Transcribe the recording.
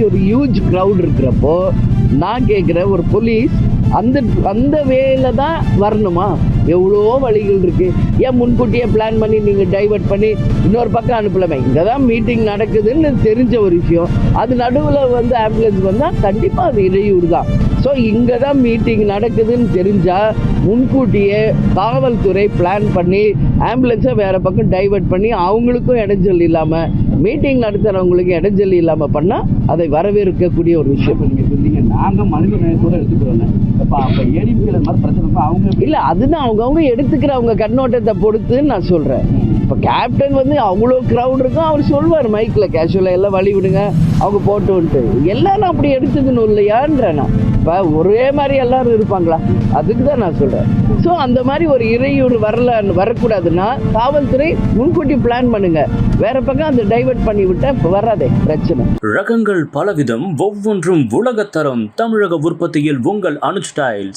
ஒரு huge crowd இருக்கிறப்போ நான் கேட்குறேன், ஒரு போலீஸ் அந்த அந்த வேல தான் வரணுமா? எவ்வளோ வழிகள் இருக்கு. ஏன் முன்கூட்டியே பிளான் பண்ணி நீங்கள் டைவர்ட் பண்ணி இன்னொரு பக்கம் அனுப்பலாமே? இங்கே தான் மீட்டிங் நடக்குதுன்னு தெரிஞ்ச ஒரு விஷயம், அது நடுவில் வந்து ஆம்புலன்ஸ் வந்தால் கண்டிப்பாக அது இடையூறு தான். ஸோ இங்கே தான் மீட்டிங் நடக்குதுன்னு தெரிஞ்சால் முன்கூட்டியே காவல்துறை பிளான் பண்ணி ஆம்புலன்ஸை வேறு பக்கம் டைவர்ட் பண்ணி அவங்களுக்கும் இடைஞ்சல் இல்லாமல், மீட்டிங் நடத்துகிறவங்களுக்கு இடைஞ்சல் இல்லாமல் பண்ணால் அதை வரவேற்கக்கூடிய ஒரு விஷயம். நீங்கள் சொன்னீங்க நாங்கள் மனித நேயத்தோடு எடுத்துக்கிறோம். அப்போ ஏடிபியில் மாதிரி பிரச்சனை அவங்க இல்லை, அதுதான் அவங்கவுங்க எடுத்துக்கிற அவங்க கண்ணோட்டத்தை பொறுத்துன்னு நான் சொல்கிறேன். இப்போ கேப்டன் வந்து அவ்வளோ க்ரௌட் இருக்கும், அவர் சொல்வார் மைக்கில் கேஷுவலாக எல்லாம் வழி விடுங்க அவங்க போட்டுன்ட்டு. எல்லாரும் அப்படி எடுத்துக்கணும் இல்லையான்றேன் நான். இப்போ ஒரே மாதிரி எல்லாரும் இருப்பாங்களா? அதுக்கு தான் நான் சொல்கிறேன். ஸோ அந்த மாதிரி ஒரு இறையூறு வரக்கூடாதுன்னா காவல்துறை முன்கூட்டி பிளான் பண்ணுங்க, வேற பக்கம் அந்த டைவர்ட் பண்ணி விட்டா வராதே பிரச்சனை. ரகங்கள் பலவிதம், ஒவ்வொன்றும் உலகத்தரம். தமிழக உற்பத்தியில் உங்கள் அனுஜ் டைல்ஸ்.